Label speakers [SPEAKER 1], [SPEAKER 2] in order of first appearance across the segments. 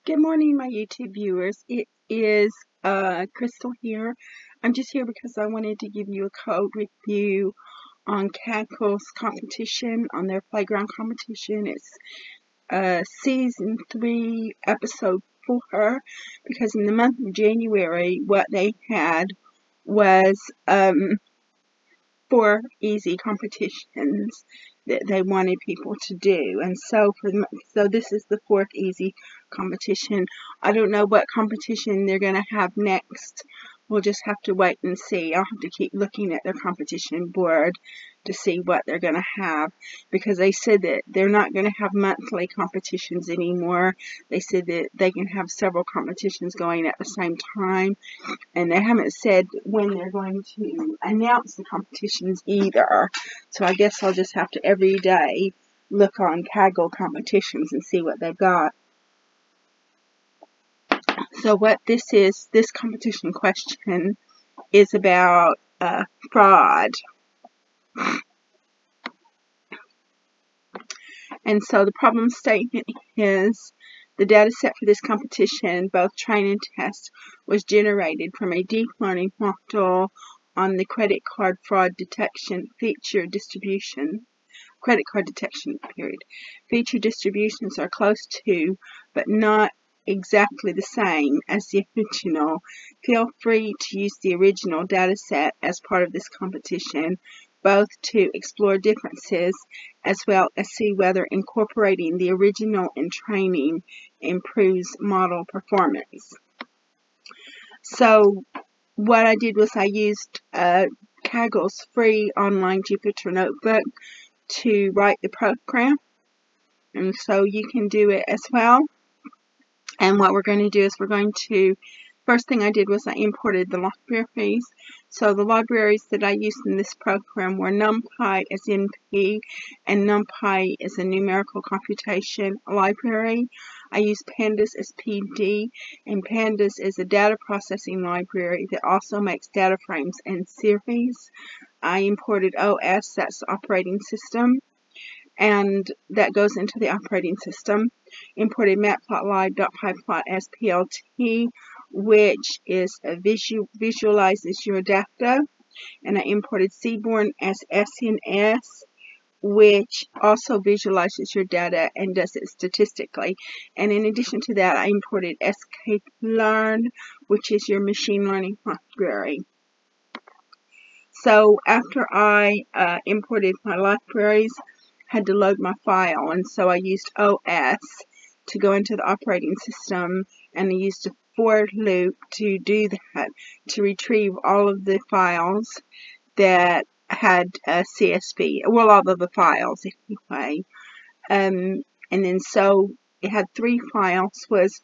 [SPEAKER 1] Good morning, my YouTube viewers. It is Crystal here. I'm just here because I wanted to give you a code review on Kaggle's competition, on their playground competition. It's season 3, episode 4, because in the month of January, what they had was 4 easy competitions that they wanted people to do, and so this is the 4th easy competition. I don't know what competition they're going to have next. We'll just have to wait and see. I'll have to keep looking at their competition board to see what they're going to have, because they said that they're not going to have monthly competitions anymore. They said that they can have several competitions going at the same time, and they haven't said when they're going to announce the competitions either. So I guess I'll just have to every day look on Kaggle competitions and see what they've got. So what this competition question is about fraud. And so the problem statement is the data set for this competition, both train and test, was generated from a deep learning model on the credit card fraud detection feature distribution. Credit card detection period. Feature distributions are close to, but not exactly the same as the original. Feel free to use the original data set as part of this competition, both to explore differences as well as see whether incorporating the original in training improves model performance. So what I did was I used Kaggle's free online Jupyter notebook to write the program, and so you can do it as well. And what we're going to do is first thing I did was I imported the libraries. So the libraries that I used in this program were NumPy as NP, and NumPy is a numerical computation library. I used Pandas as PD, and Pandas is a data processing library that also makes data frames and series. I imported OS, that's the operating system, and that goes into the operating system. Imported matplotlib.pyplot as PLT, which is visualizes your data, and I imported Seaborn as SNS, which also visualizes your data and does it statistically. And in addition to that, I imported sklearn, which is your machine learning library. So after I imported my libraries, I had to load my file, and so I used OS to go into the operating system, and I used a for loop to do that, to retrieve all of the files that had CSV, well, all of the files anyway. And then so it had 3 files, was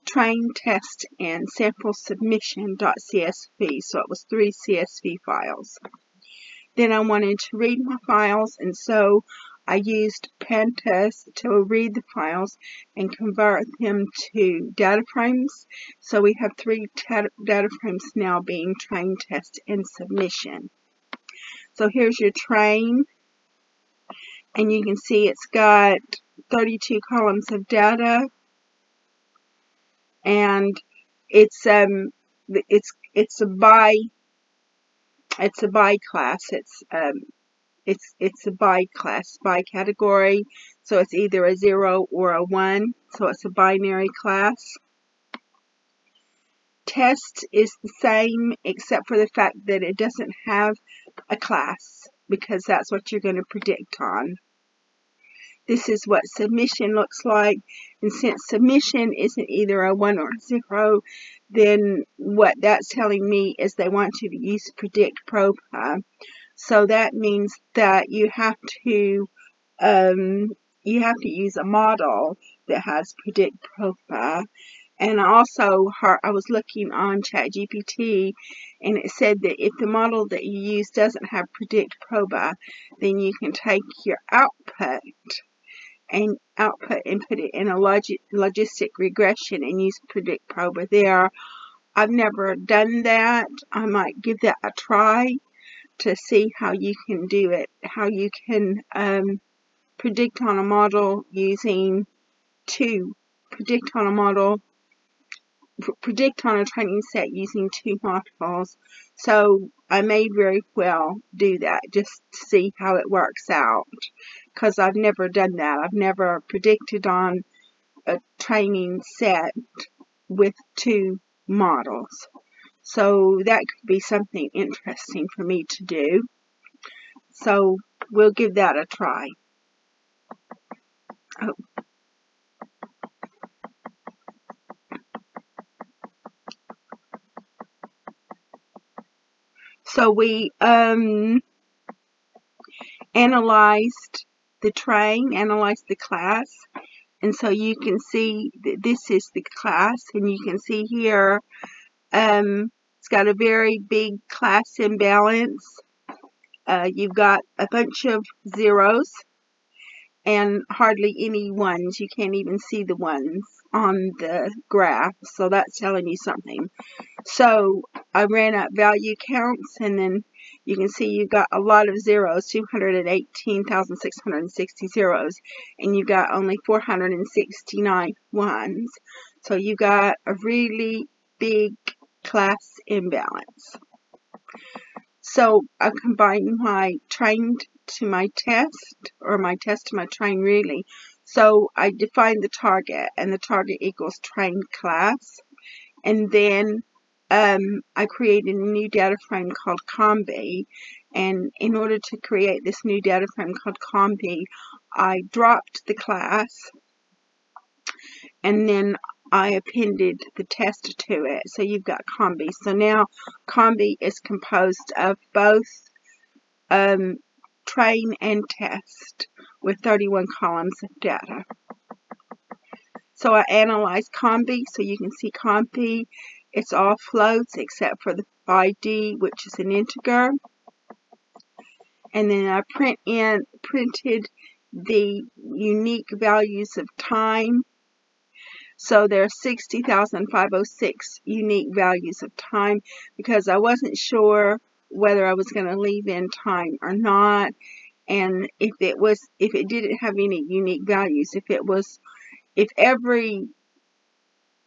[SPEAKER 1] train, test, and sample submission.csv, so it was 3 CSV files. Then I wanted to read my files, and so I used Pandas to read the files and convert them to data frames. So we have 3 data frames now being train, test, and submission. So here's your train, and you can see it's got 32 columns of data, and it's a by class. It's a by class, by category, so it's either a 0 or a 1, so it's a binary class. Test is the same, except for the fact that it doesn't have a class, because that's what you're going to predict on. This is what submission looks like, and since submission isn't either a 1 or a 0, then what that's telling me is they want you to use predict proba. So that means that you have to use a model that has predict proba. And also, I was looking on ChatGPT, and it said that if the model that you use doesn't have predict proba, then you can take your output and put it in a logistic regression and use predict proba there. I've never done that. I might give that a try to see how you can do it, how you can predict on a model using predict on a model predict on a training set using 2 models. So I may very well do that just to see how it works out, because I've never done that. I've never predicted on a training set with 2 models. So that could be something interesting for me to do. So we'll give that a try. Oh. So we analyzed the train, analyzed the class, and so you can see that this is the class, and you can see here it's got a very big class imbalance. You've got a bunch of zeros and hardly any ones. You can't even see the ones on the graph, so that's telling you something. So I ran up value counts, and then you can see you've got a lot of zeros, 218,660 zeros, and you've got only 469 ones. So you've got a really big class imbalance. So I combined my trained to my test, or my test to my train really. So I defined the target, and the target equals trained class. And then I created a new data frame called combi. And in order to create this new data frame called combi, I dropped the class, and then I appended the test to it. So you've got combi. So now combi is composed of both train and test with 31 columns of data. So I analyzed combi, so you can see combi, it's all floats except for the ID, which is an integer. And then I printed the unique values of time. So there are 60,506 unique values of time, because I wasn't sure whether I was going to leave in time or not, and if it didn't have any unique values, if every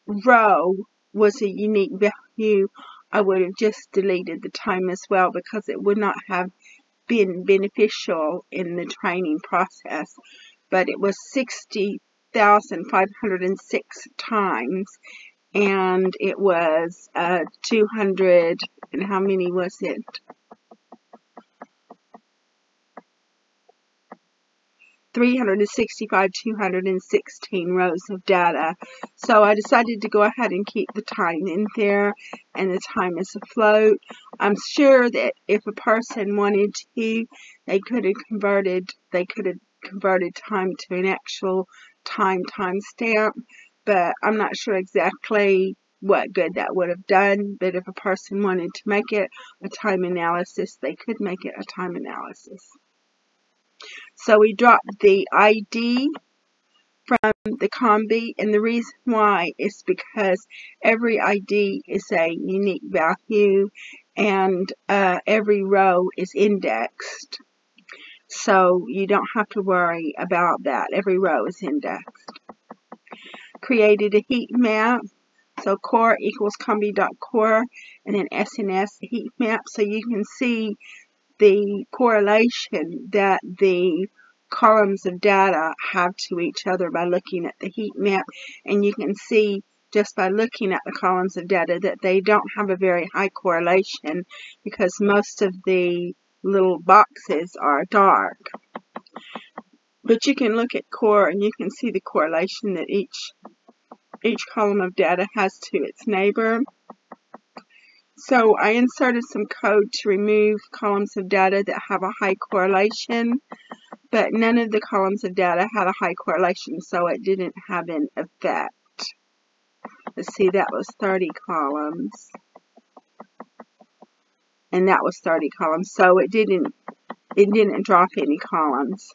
[SPEAKER 1] row was a unique value, I would have just deleted the time as well, because it would not have been beneficial in the training process. But it was 60,506 times, and it was 200, and how many was it? 216 rows of data. So I decided to go ahead and keep the time in there, and the time is a float. I'm sure that if a person wanted to, they could have converted time to an actual timestamp, but I'm not sure exactly what good that would have done. But if a person wanted to make it a time analysis, they could make it a time analysis. So we dropped the ID from the combi, and the reason why is because every ID is a unique value, and every row is indexed. So you don't have to worry about that. Every row is indexed. Created a heat map. So core equals combi.core, and then SNS heat map, so you can see the correlation that the columns of data have to each other by looking at the heat map. And you can see just by looking at the columns of data that they don't have a very high correlation, because most of the little boxes are dark. But you can look at core, and you can see the correlation that each column of data has to its neighbor. So I inserted some code to remove columns of data that have a high correlation, but none of the columns of data had a high correlation, so it didn't have an effect. Let's see, that was 30 columns, and that was 30 columns, so it didn't drop any columns.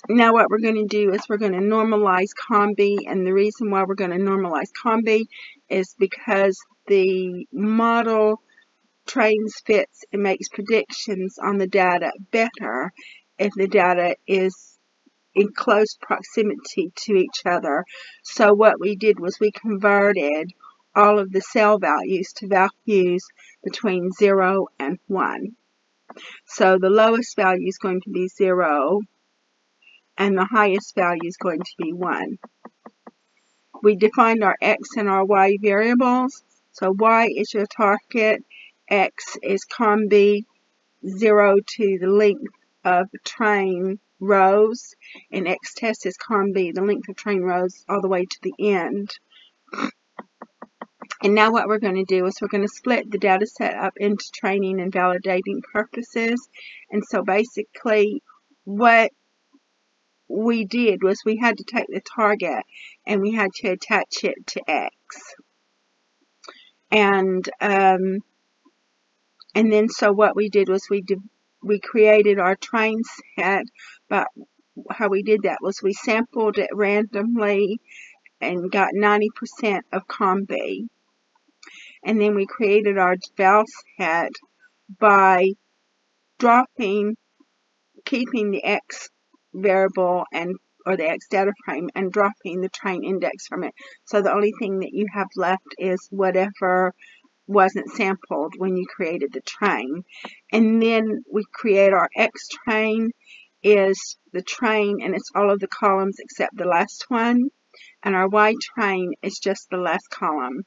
[SPEAKER 1] Now what we're going to do is we're going to normalize combi, and the reason why we're going to normalize combi is because the model trains, fits, and makes predictions on the data better if the data is in close proximity to each other. So what we did was we converted all of the cell values to values between 0 and 1. So the lowest value is going to be 0 and the highest value is going to be 1. We defined our x and our y variables. So y is your target, x is comb 0 to the length of train rows, and x test is comb, the length of train rows all the way to the end. And now what we're going to do is we're going to split the data set up into training and validating purposes. And so basically what we did was we had to take the target and we had to attach it to x. And then so what we did was we created our train set, but how we did that was we sampled it randomly and got 90% of comb. And then we created our val set by keeping the x variable or the x data frame and dropping the train index from it. So the only thing that you have left is whatever wasn't sampled when you created the train. And then we create our x train is the train, and it's all of the columns except the last one. And our y train is just the last column.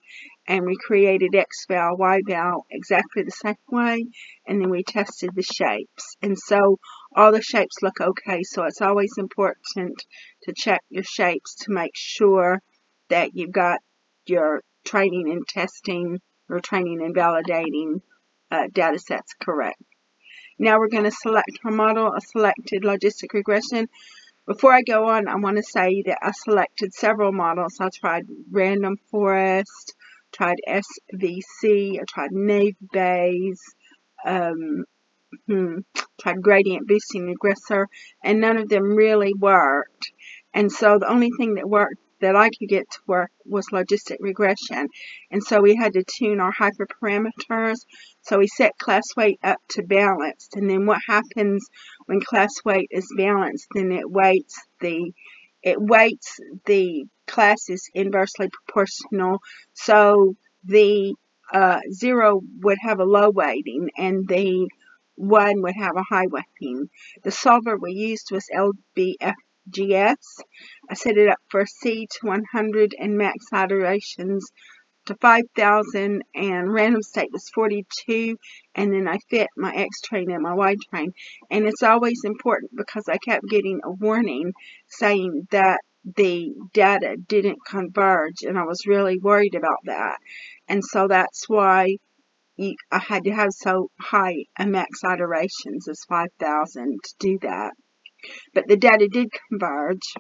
[SPEAKER 1] And we created x val, y val exactly the same way, and then we tested the shapes. And so all the shapes look okay, so it's always important to check your shapes to make sure that you've got your training and testing or training and validating data sets correct. Now we're going to select our model, a selected logistic regression. Before I go on, I want to say that I selected several models. I tried random forest, tried SVC, I tried naive Bayes, tried gradient boosting regressor, and none of them really worked. And so the only thing that worked that I could get to work was logistic regression. And so we had to tune our hyperparameters. So we set class weight up to balanced. And then what happens when class weight is balanced, then it weights the classes inversely proportional. So the 0 would have a low weighting and the 1 would have a high weighting. The solver we used was LBFGS. I set it up for C to 100 and max iterations to 5,000, and random state was 42, and then I fit my X train and my Y train. And it's always important because I kept getting a warning saying that the data didn't converge, and I was really worried about that. And so that's why I had to have so high a max iterations as 5,000 to do that. But the data did converge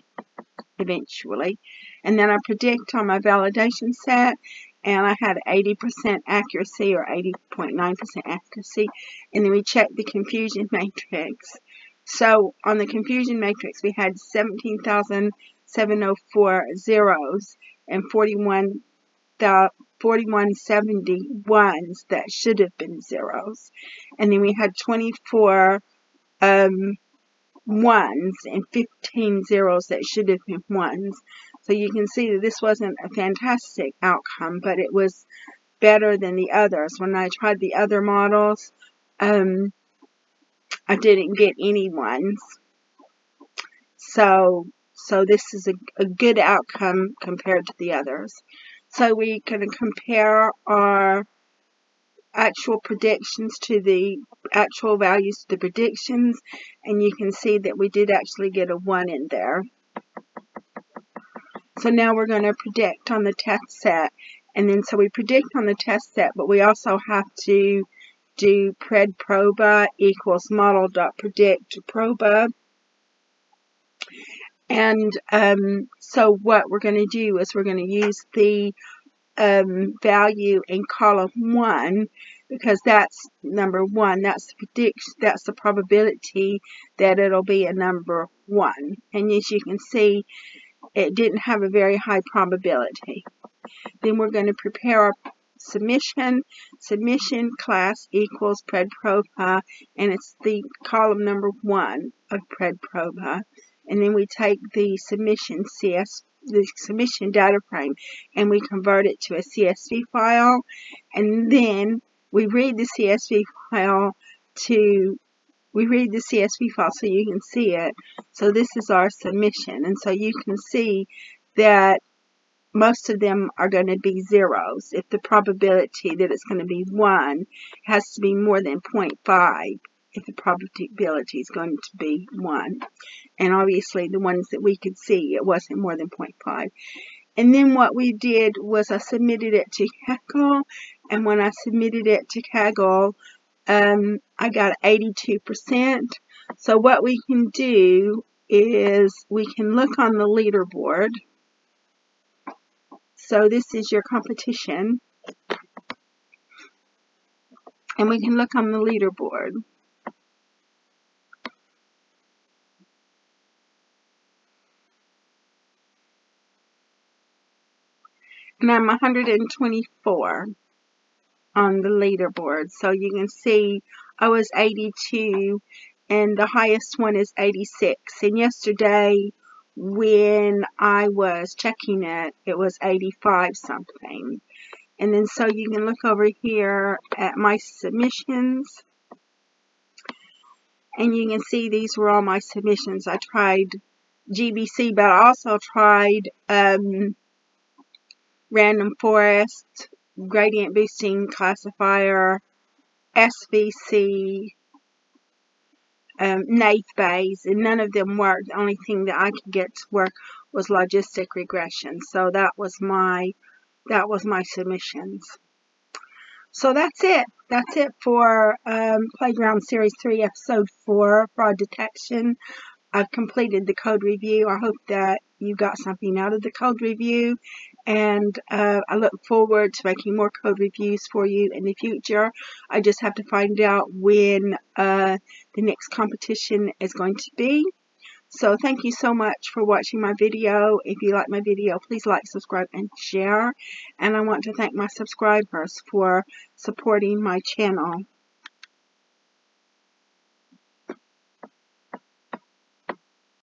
[SPEAKER 1] eventually. And then I predict on my validation set, and I had 80% accuracy or 80.9% accuracy. And then we checked the confusion matrix. So on the confusion matrix, we had 17,704 zeros and 4171s that should have been zeros. And then we had 24 ones and 15 zeros that should have been ones. So you can see that this wasn't a fantastic outcome, but it was better than the others. When I tried the other models, I didn't get any ones. So this is a good outcome compared to the others. So we can compare our actual predictions to the actual values to the predictions, and you can see that we did actually get a 1 in there. So now we're going to predict on the test set, and then so we predict on the test set, but we also have to do predproba equals model.predict proba. And so what we're going to do is we're going to use the value in column 1, because that's number 1. That's the prediction. That's the probability that it'll be a number 1. And as you can see, it didn't have a very high probability. Then we're going to prepare our submission. Submission class equals predproba, and it's the column number 1 of predproba. and then we take the submission data frame and we convert it to a CSV file, and then we read the CSV file so you can see it. So this is our submission, and so you can see that most of them are going to be zeros. If the probability that it's going to be 1 has to be more than 0.5 if the probability is going to be 1. And obviously the ones that we could see, it wasn't more than 0.5. And then what we did was I submitted it to Kaggle, and when I submitted it to Kaggle, I got 82%. So what we can do is we can look on the leaderboard. So this is your competition, and we can look on the leaderboard. And I'm 124 on the leaderboard. So you can see I was 82 and the highest one is 86. And yesterday when I was checking it, it was 85 something. And then so you can look over here at my submissions, and you can see these were all my submissions. I tried GBC, but I also tried random forest, gradient boosting classifier, SVC, Naive Bayes, and none of them worked. The only thing that I could get to work was logistic regression. So that was my submissions. So that's it. That's it for Playground Series 3, Episode 4, Fraud Detection. I've completed the code review. I hope that you got something out of the code review, and I look forward to making more code reviews for you in the future. I just have to find out when the next competition is going to be. So thank you so much for watching my video. If you like my video, please like, subscribe, and share. And I want to thank my subscribers for supporting my channel.